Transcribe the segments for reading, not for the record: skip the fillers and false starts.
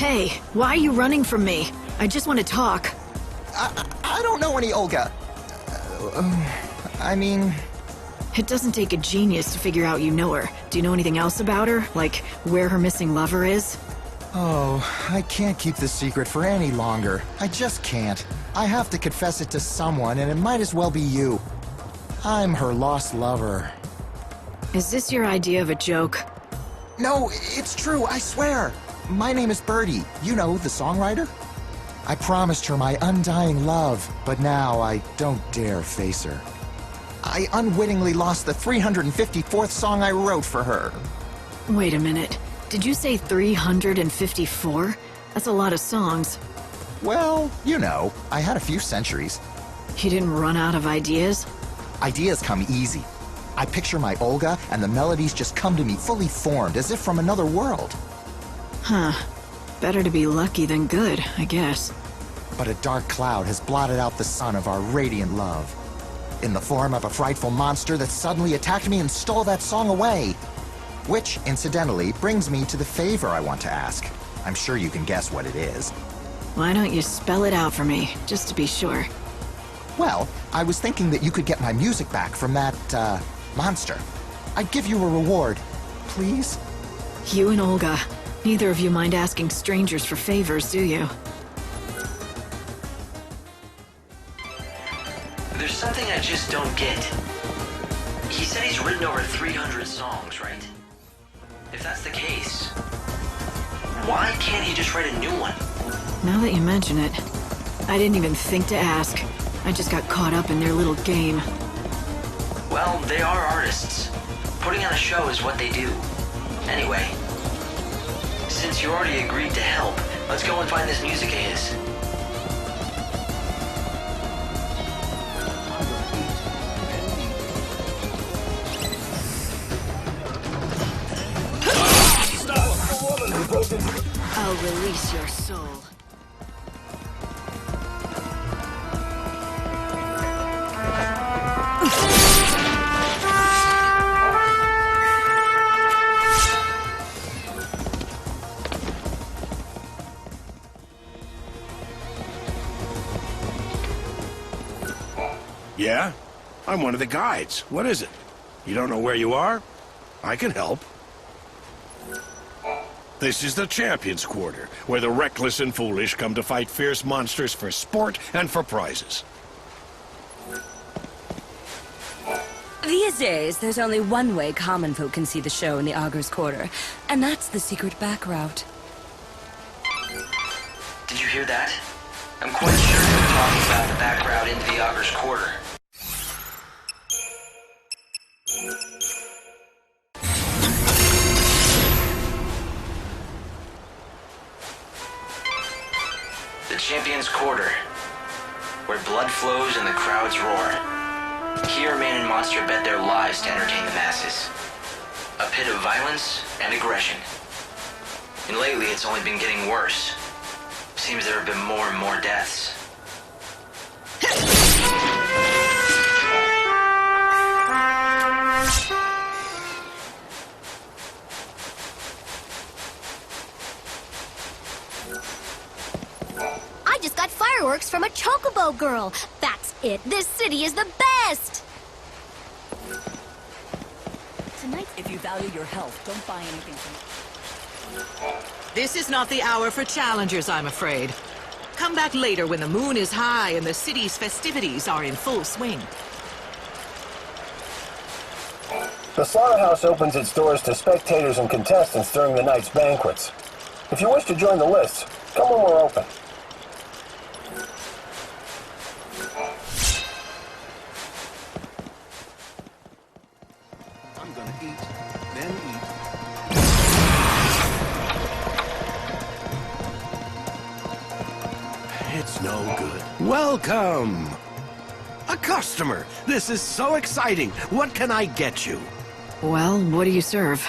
Hey, why are you running from me? I just want to talk. I don't know any Olga. I mean... It doesn't take a genius to figure out you know her. Do you know anything else about her? Like, where her missing lover is? Oh, I can't keep this secret for any longer. I just can't. I have to confess it to someone, and it might as well be you. I'm her lost lover. Is this your idea of a joke? No, it's true, I swear. My name is Birdie. You know, the songwriter? I promised her my undying love, but now I don't dare face her. I unwittingly lost the 354th song I wrote for her. Wait a minute. Did you say 354? That's a lot of songs. Well, you know, I had a few centuries. You didn't run out of ideas? Ideas come easy. I picture my Olga, and the melodies just come to me fully formed, as if from another world. Huh. Better to be lucky than good, I guess. But a dark cloud has blotted out the sun of our radiant love. In the form of a frightful monster that suddenly attacked me and stole that song away. Which, incidentally, brings me to the favor I want to ask. I'm sure you can guess what it is. Why don't you spell it out for me, just to be sure? Well, I was thinking that you could get my music back from that, monster. I'd give you a reward. Please? You and Olga. Neither of you mind asking strangers for favors, do you? There's something I just don't get. He said he's written over 300 songs, right? If that's the case, why can't he just write a new one? Now that you mention it, I didn't even think to ask. I just got caught up in their little game. Well, they are artists. Putting on a show is what they do. Anyway, since you already agreed to help, let's go and find this music of his. I'll release your soul. Yeah? I'm one of the guides. What is it? You don't know where you are? I can help. This is the Champions Quarter, where the reckless and foolish come to fight fierce monsters for sport and for prizes. These days, there's only one way common folk can see the show in the Augur's Quarter, and that's the secret back route. Did you hear that? I'm quite sure they were talking about the back route into the Augur's Quarter. The Champions Quarter, where blood flows and the crowds roar. Here man and monster bet their lives to entertain the masses. A pit of violence and aggression. And lately it's only been getting worse. Seems there have been more and more deaths. I just got fireworks from a chocobo girl. That's it. This city is the best. Tonight, if you value your health, don't buy anything from... This is not the hour for challengers, I'm afraid. Come back later when the moon is high and the city's festivities are in full swing. The slaughterhouse opens its doors to spectators and contestants during the night's banquets. If you wish to join the list, come when we're open. I'm gonna eat, then eat. It's no good. Welcome! A customer! This is so exciting! What can I get you? Well, what do you serve?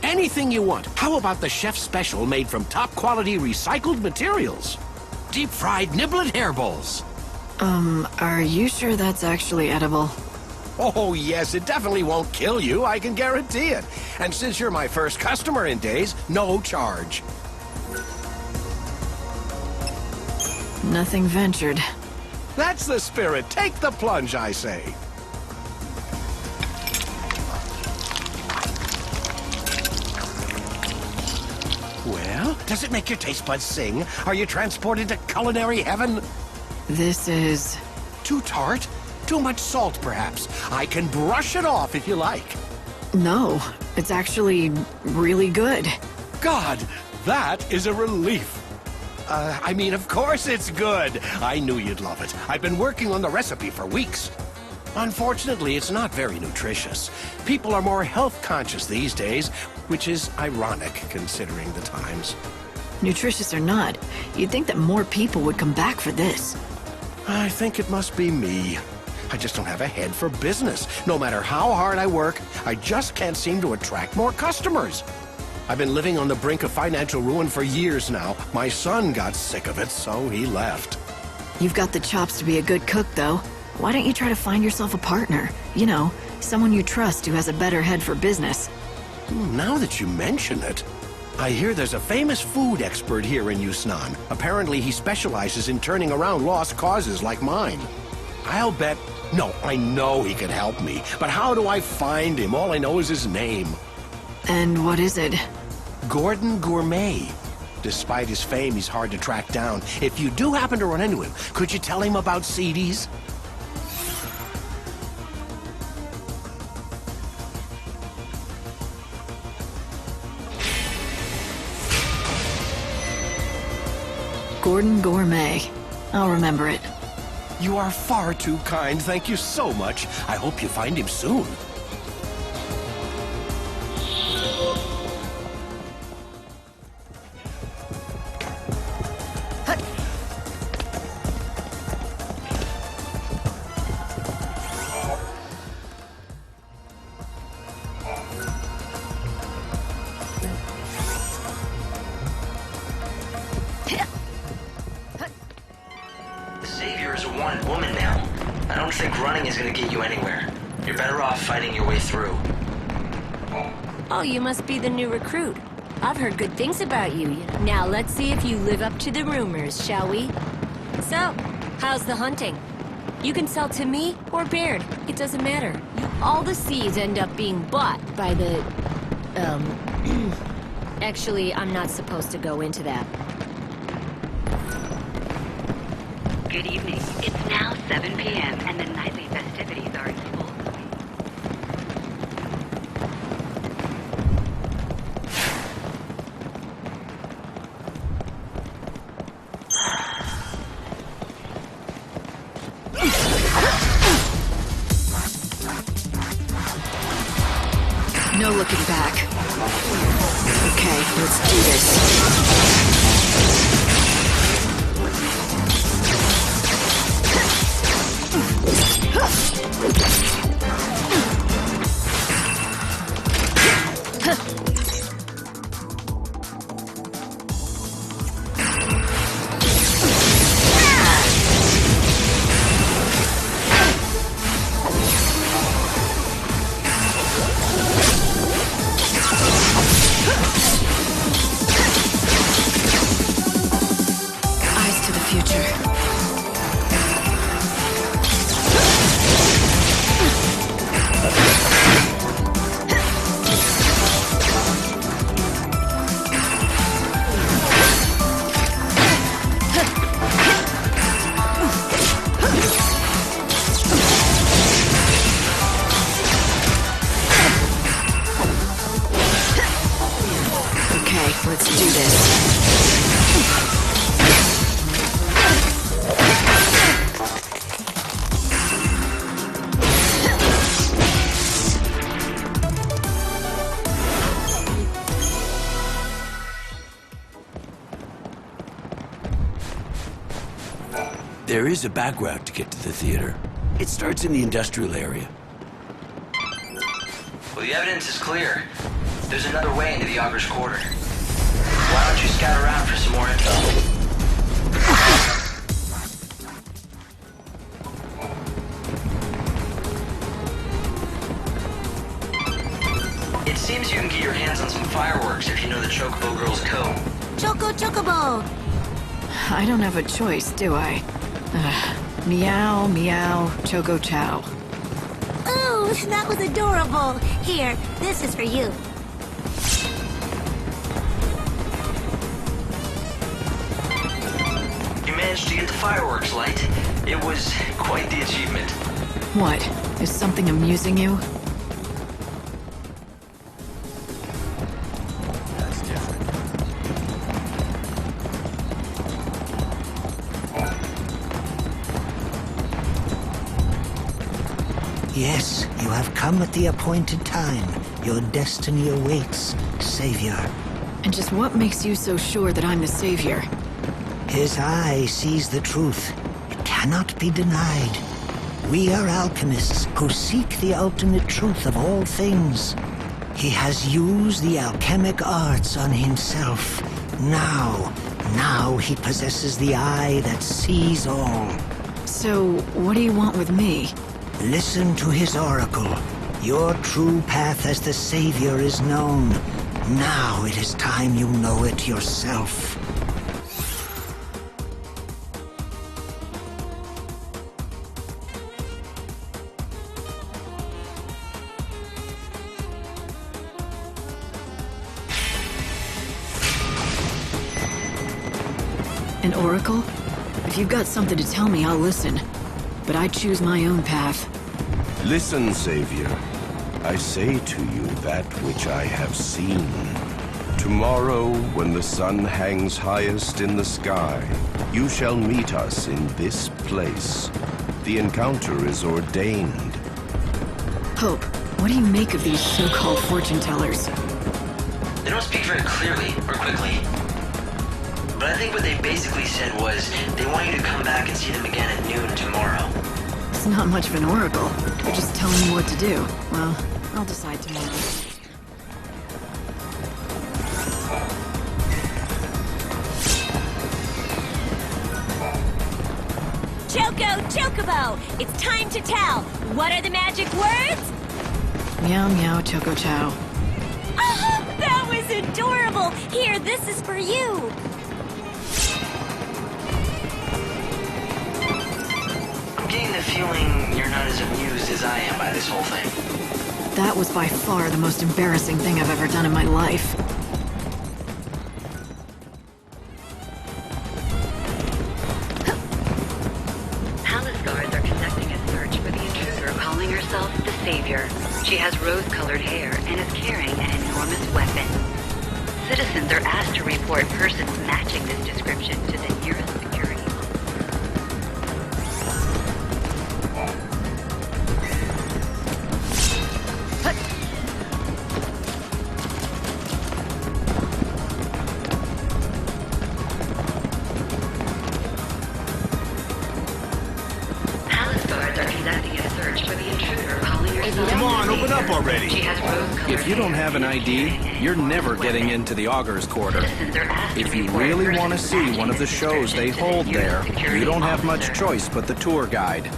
Anything you want. How about the chef's special made from top-quality recycled materials? Deep-fried niblet hairballs. Are you sure that's actually edible? Oh, yes, it definitely won't kill you, I can guarantee it. And since you're my first customer in days, no charge. Nothing ventured. That's the spirit. Take the plunge, I say. Well, does it make your taste buds sing? Are you transported to culinary heaven? This is... Too tart? Too much salt, perhaps? I can brush it off if you like. No, it's actually really good. God, that is a relief. I mean, of course it's good. I knew you'd love it. I've been working on the recipe for weeks. Unfortunately, it's not very nutritious. People are more health conscious these days, which is ironic considering the times. Nutritious or not, you'd think that more people would come back for this. I think it must be me. I just don't have a head for business. No matter how hard I work, I just can't seem to attract more customers. I've been living on the brink of financial ruin for years now. My son got sick of it, so he left. You've got the chops to be a good cook, though. Why don't you try to find yourself a partner? You know, someone you trust who has a better head for business. Now that you mention it, I hear there's a famous food expert here in Yusnan. Apparently he specializes in turning around lost causes like mine. I'll bet... No, I know he can help me, but how do I find him? All I know is his name. And what is it? Gordon Gourmet. Despite his fame, he's hard to track down. If you do happen to run into him, could you tell him about CDs? Gordon Gourmet. I'll remember it. You are far too kind. Thank you so much. I hope you find him soon. Savior is a wanted woman now. I don't think running is gonna get you anywhere. You're better off fighting your way through. Oh, you must be the new recruit. I've heard good things about you. Now let's see if you live up to the rumors, shall we? So, how's the hunting? You can sell to me or Baird. It doesn't matter. All the seeds end up being bought by the... Actually, I'm not supposed to go into that. Good evening. It's now 7 p.m. and the nightly festivities are in full swing. No looking back. Okay, let's do this. Eyes to the future. Okay, let's do this. There is a back route to get to the theater. It starts in the industrial area. Well, the evidence is clear. There's another way into the Augur's Quarter. Why don't you scout around for some more info? It seems you can get your hands on some fireworks if you know the Chocobo Girl's code. Chocobo! I don't have a choice, do I? Meow, meow, choco chow. Ooh, that was adorable. Here, this is for you. You managed to get the fireworks light. It was quite the achievement. What? Is something amusing you? Yes, you have come at the appointed time. Your destiny awaits, Savior. And just what makes you so sure that I'm the savior? His eye sees the truth. It cannot be denied. We are alchemists who seek the ultimate truth of all things. He has used the alchemic arts on himself. Now he possesses the eye that sees all. So, what do you want with me? Listen to his oracle. Your true path as the Savior is known. Now it is time you know it yourself. An oracle? If you've got something to tell me, I'll listen. But I choose my own path. Listen, Savior. I say to you that which I have seen. Tomorrow, when the sun hangs highest in the sky, you shall meet us in this place. The encounter is ordained. Hope, what do you make of these so-called fortune tellers? They don't speak very clearly or quickly. But I think what they basically said was they want you to come back and see them again at noon tomorrow. It's not much of an oracle. They're just telling me what to do. Well, I'll decide tomorrow. Chocobo! It's time to tell! What are the magic words? Meow meow choco chow. Oh, that was adorable! Here, this is for you! I'm getting the feeling you're not as amused as I am by this whole thing. That was by far the most embarrassing thing I've ever done in my life. Palace guards are conducting a search for the intruder calling herself the Savior. She has rose-colored hair and is carrying an enormous weapon. Citizens are asked to report persons matching this description to the nearest security. Palace guards are conducting a search for the intruder calling herself. Come on, open up already. She has rose-colored If you don't have an ID, you're never getting into the Augur's Quarter. If you really want to see one of the shows they hold there, you don't have much choice but the tour guide.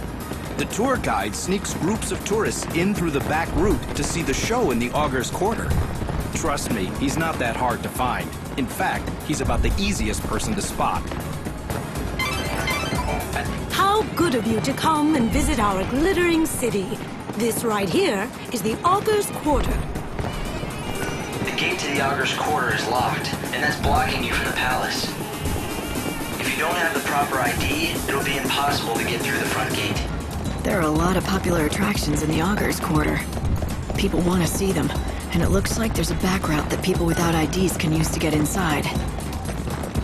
The tour guide sneaks groups of tourists in through the back route to see the show in the Augur's Quarter. Trust me, he's not that hard to find. In fact, he's about the easiest person to spot. How good of you to come and visit our glittering city. This right here is the Augur's Quarter. The gate to the Augur's Quarter is locked, and that's blocking you from the palace. If you don't have the proper ID, it'll be impossible to get through the front gate. There are a lot of popular attractions in the Augur's Quarter. People want to see them, and it looks like there's a back route that people without IDs can use to get inside.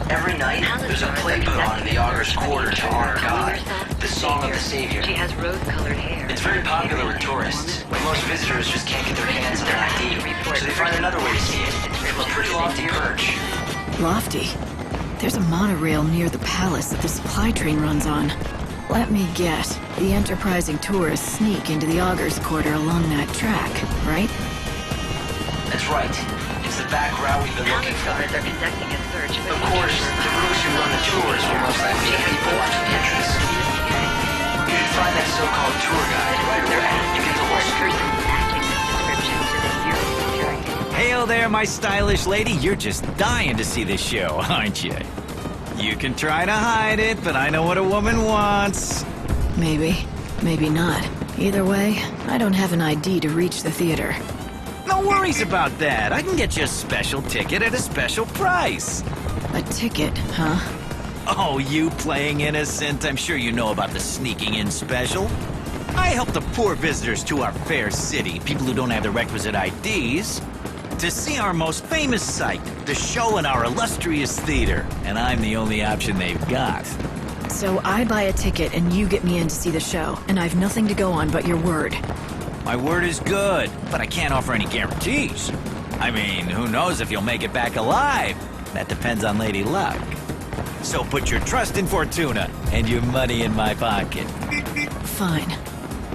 Every night, there's a play put on in the Augur's Quarter to honor God, the Song of the Savior. She has rose-colored hair. It's very popular with tourists, but most visitors just can't get their hands on an ID, so they find another way to see it, from a pretty lofty perch. Lofty? There's a monorail near the palace that the supply train runs on. Let me guess, the enterprising tourists sneak into the Augur's Quarter along that track, right? That's right. It's the back route we've been looking for. Guards are conducting a search for Of course, the groups who run the tours will most likely have people watching the entrance. You should find that so-called tour guide right away. You get the whole scoop. matching this description to the nearest security. Hail there, my stylish lady. You're just dying to see this show, aren't you? You can try to hide it, but I know what a woman wants. Maybe. Maybe not. Either way, I don't have an ID to reach the theater. No worries about that. I can get you a special ticket at a special price. A ticket, huh? Oh, you playing innocent? I'm sure you know about the sneaking in special. I help the poor visitors to our fair city, people who don't have the requisite IDs, to see our most famous sight, the show in our illustrious theater. And I'm the only option they've got. So I buy a ticket and you get me in to see the show, and I've nothing to go on but your word. My word is good, but I can't offer any guarantees. I mean, who knows if you'll make it back alive? That depends on Lady Luck. So put your trust in Fortuna and your money in my pocket. Fine.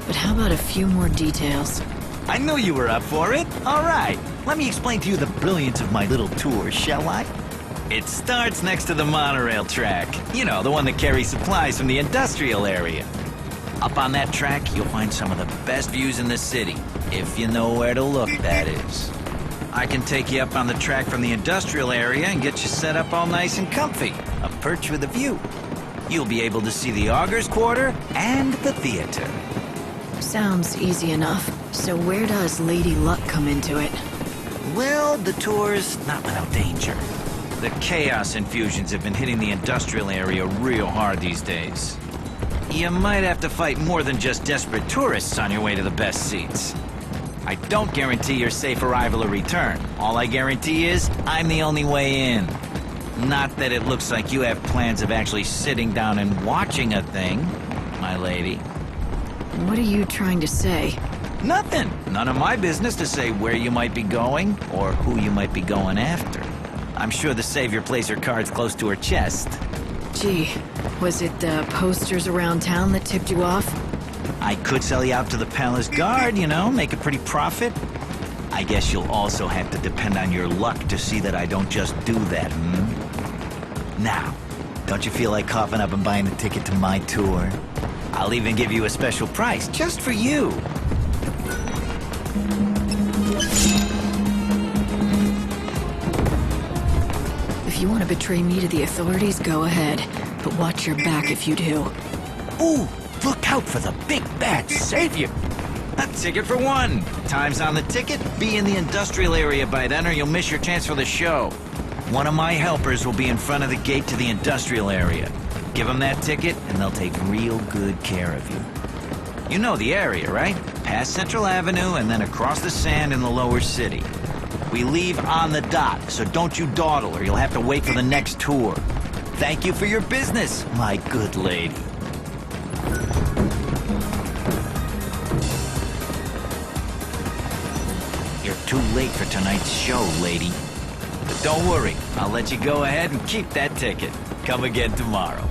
But how about a few more details? I knew you were up for it. All right. Let me explain to you the brilliance of my little tour, shall I? It starts next to the monorail track. You know, the one that carries supplies from the industrial area. Up on that track, you'll find some of the best views in the city. If you know where to look, that is. I can take you up on the track from the industrial area and get you set up all nice and comfy. A perch with a view. You'll be able to see the Augers Quarter and the theater. Sounds easy enough. So where does Lady Luck come into it? Well, the tour's not without danger. The chaos infusions have been hitting the industrial area real hard these days. You might have to fight more than just desperate tourists on your way to the best seats. I don't guarantee your safe arrival or return. All I guarantee is I'm the only way in. Not that it looks like you have plans of actually sitting down and watching a thing, my lady. What are you trying to say? Nothing. None of my business to say where you might be going or who you might be going after. I'm sure the Savior plays her cards close to her chest. Gee, was it the posters around town that tipped you off? I could sell you out to the Palace Guard, you know, make a pretty profit. I guess you'll also have to depend on your luck to see that I don't just do that, Now, don't you feel like coughing up and buying a ticket to my tour? I'll even give you a special price, just for you. If you want to betray me to the authorities, go ahead. But watch your back if you do. Ooh, look out for the big bad Savior. A ticket for one. Time's on the ticket. Be in the industrial area by then or you'll miss your chance for the show. One of my helpers will be in front of the gate to the industrial area. Give them that ticket and they'll take real good care of you. You know the area, right? Past Central Avenue and then across the sand in the lower city. We leave on the dot, so don't you dawdle or you'll have to wait for the next tour. Thank you for your business, my good lady. You're too late for tonight's show, lady. But don't worry, I'll let you go ahead and keep that ticket. Come again tomorrow.